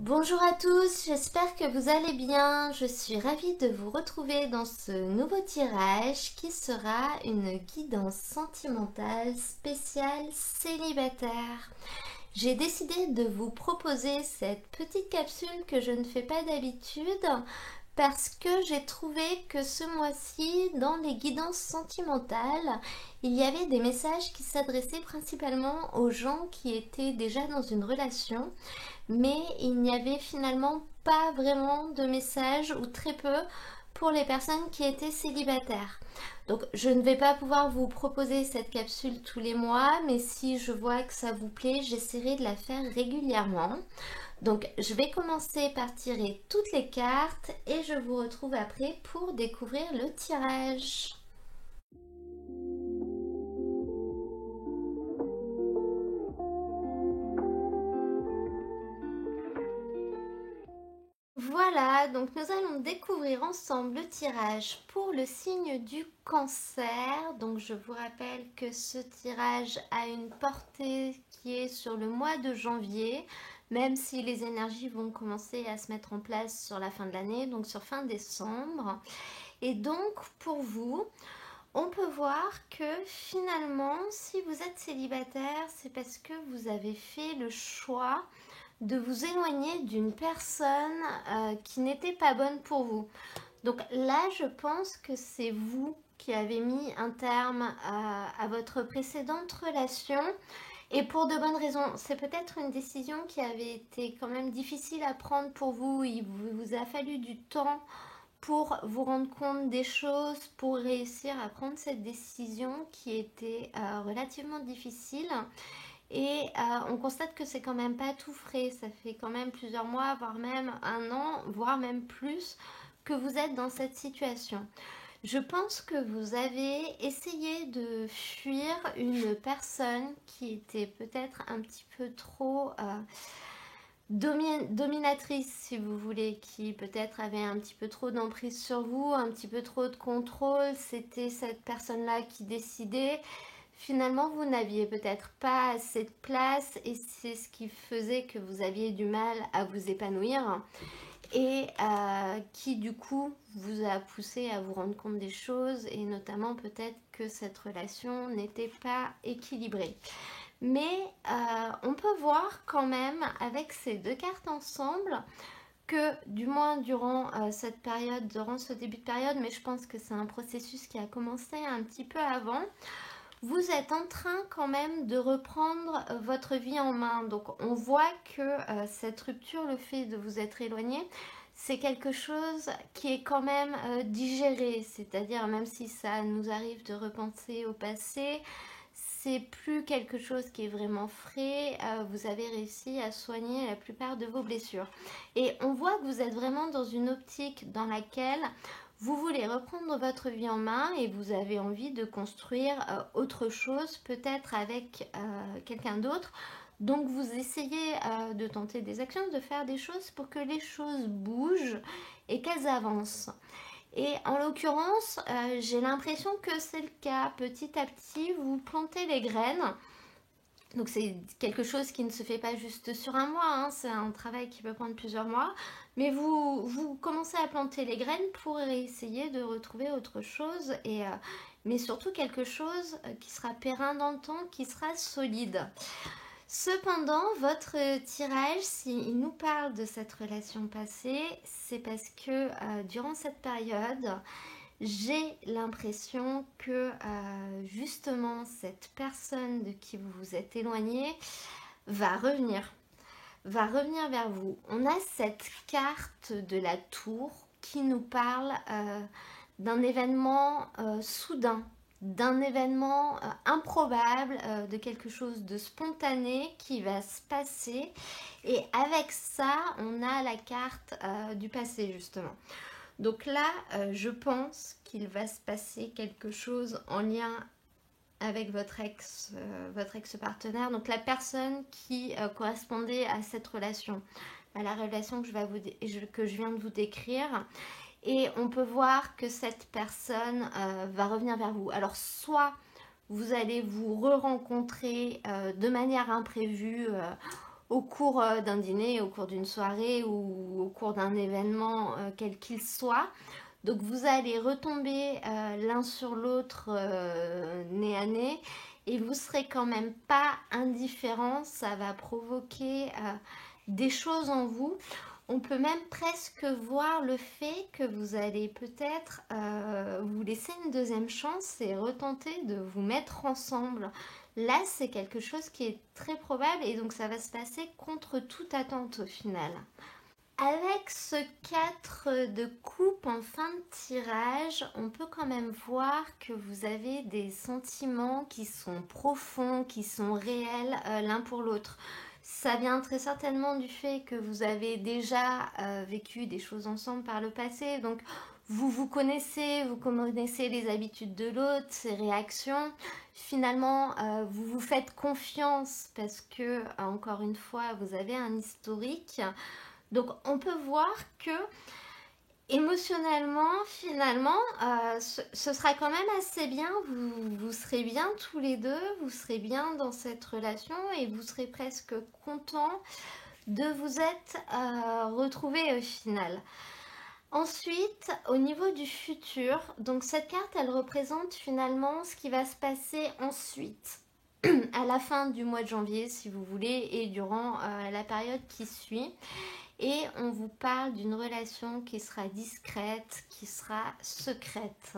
Bonjour à tous, j'espère que vous allez bien. Je suis ravie de vous retrouver dans ce nouveau tirage qui sera une guidance sentimentale spéciale célibataire. J'ai décidé de vous proposer cette petite capsule que je ne fais pas d'habitude parce que j'ai trouvé que ce mois-ci, dans les guidances sentimentales, il y avait des messages qui s'adressaient principalement aux gens qui étaient déjà dans une relation, mais il n'y avait finalement pas vraiment de messages ou très peu pour les personnes qui étaient célibataires. Donc je ne vais pas pouvoir vous proposer cette capsule tous les mois, mais si je vois que ça vous plaît, j'essaierai de la faire régulièrement. Donc je vais commencer par tirer toutes les cartes et je vous retrouve après pour découvrir le tirage. Voilà, donc nous allons découvrir ensemble le tirage pour le signe du cancer. Donc je vous rappelle que ce tirage a une portée qui est sur le mois de janvier, même si les énergies vont commencer à se mettre en place sur la fin de l'année, donc sur fin décembre. Et donc pour vous, on peut voir que finalement, si vous êtes célibataire, c'est parce que vous avez fait le choix de vous éloigner d'une personne qui n'était pas bonne pour vous. Donc là, je pense que c'est vous qui avez mis un terme à votre précédente relation et pour de bonnes raisons. C'est peut-être une décision qui avait été quand même difficile à prendre pour vous. Il vous a fallu du temps pour vous rendre compte des choses, pour réussir à prendre cette décision qui était relativement difficile. Et on constate que c'est quand même pas tout frais, ça fait quand même plusieurs mois, voire même un an, voire même plus, que vous êtes dans cette situation. Je pense que vous avez essayé de fuir une personne qui était peut-être un petit peu trop dominatrice, si vous voulez, qui peut-être avait un petit peu trop d'emprise sur vous, un petit peu trop de contrôle. C'était cette personne-là qui décidait. Finalement, vous n'aviez peut-être pas assez de place et c'est ce qui faisait que vous aviez du mal à vous épanouir et qui du coup vous a poussé à vous rendre compte des choses et notamment peut-être que cette relation n'était pas équilibrée. Mais on peut voir quand même avec ces deux cartes ensemble que du moins durant cette période, durant ce début de période, mais je pense que c'est un processus qui a commencé un petit peu avant, vous êtes en train quand même de reprendre votre vie en main. Donc on voit que cette rupture, le fait de vous être éloigné, c'est quelque chose qui est quand même digéré. C'est-à-dire même si ça nous arrive de repenser au passé, c'est plus quelque chose qui est vraiment frais. Vous avez réussi à soigner la plupart de vos blessures. Et on voit que vous êtes vraiment dans une optique dans laquelle vous voulez reprendre votre vie en main et vous avez envie de construire autre chose, peut-être avec quelqu'un d'autre. Donc vous essayez de tenter des actions, de faire des choses pour que les choses bougent et qu'elles avancent. Et en l'occurrence, j'ai l'impression que c'est le cas. Petit à petit, vous plantez les graines. Donc c'est quelque chose qui ne se fait pas juste sur un mois, hein. C'est un travail qui peut prendre plusieurs mois. Mais vous commencez à planter les graines pour essayer de retrouver autre chose, mais surtout quelque chose qui sera périn dans le temps, qui sera solide. Cependant, votre tirage, s'il nous parle de cette relation passée, c'est parce que durant cette période, j'ai l'impression que justement cette personne de qui vous vous êtes éloigné va revenir vers vous. On a cette carte de la tour qui nous parle d'un événement soudain, d'un événement improbable, de quelque chose de spontané qui va se passer. Et avec ça, on a la carte du passé justement. Donc là, je pense qu'il va se passer quelque chose en lien avec votre ex-partenaire, donc la personne qui correspondait à cette relation, à la relation que je viens de vous décrire. Et on peut voir que cette personne va revenir vers vous. Alors soit vous allez vous re-rencontrer de manière imprévue au cours d'un dîner, au cours d'une soirée ou au cours d'un événement quel qu'il soit. Donc vous allez retomber l'un sur l'autre nez à nez et vous serez quand même pas indifférent. Ça va provoquer des choses en vous. On peut même presque voir le fait que vous allez peut-être vous laisser une deuxième chance et retenter de vous mettre ensemble. Là, c'est quelque chose qui est très probable et donc ça va se passer contre toute attente au final. Avec ce 4 de coupe en fin de tirage, on peut quand même voir que vous avez des sentiments qui sont profonds, qui sont réels l'un pour l'autre. Ça vient très certainement du fait que vous avez déjà vécu des choses ensemble par le passé, donc vous connaissez les habitudes de l'autre, ses réactions. Finalement, vous vous faites confiance parce que, encore une fois, vous avez un historique. Donc on peut voir que émotionnellement, finalement, ce sera quand même assez bien. Vous serez bien tous les deux, vous serez bien dans cette relation et vous serez presque content de vous être retrouvés au final. Ensuite, au niveau du futur, donc cette carte, elle représente finalement ce qui va se passer ensuite, à la fin du mois de janvier, si vous voulez, et durant la période qui suit. Et on vous parle d'une relation qui sera discrète, qui sera secrète.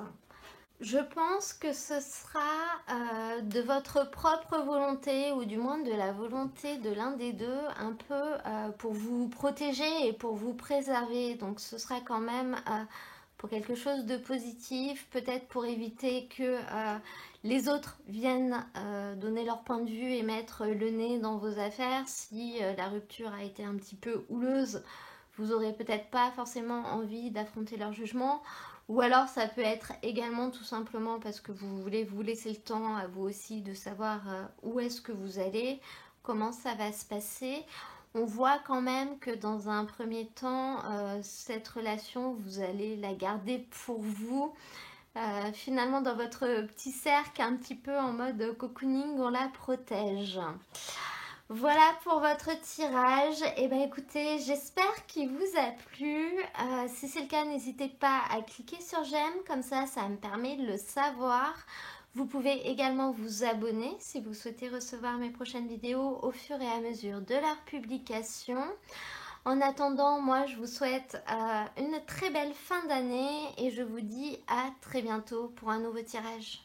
Je pense que ce sera de votre propre volonté ou du moins de la volonté de l'un des deux un peu pour vous protéger et pour vous préserver. Donc ce sera quand même pour quelque chose de positif, peut-être pour éviter que les autres viennent donner leur point de vue et mettre le nez dans vos affaires. Si la rupture a été un petit peu houleuse, vous n'aurez peut-être pas forcément envie d'affronter leur jugement. Ou alors ça peut être également tout simplement parce que vous voulez vous laisser le temps à vous aussi de savoir où est-ce que vous allez, comment ça va se passer. On voit quand même que dans un premier temps, cette relation, vous allez la garder pour vous. Finalement, dans votre petit cercle, un petit peu en mode cocooning, on la protège. Voilà pour votre tirage. Et ben écoutez, j'espère qu'il vous a plu. Si c'est le cas, n'hésitez pas à cliquer sur j'aime, comme ça me permet de le savoir. Vous pouvez également vous abonner si vous souhaitez recevoir mes prochaines vidéos au fur et à mesure de leur publication. En attendant, moi je vous souhaite une très belle fin d'année et je vous dis à très bientôt pour un nouveau tirage.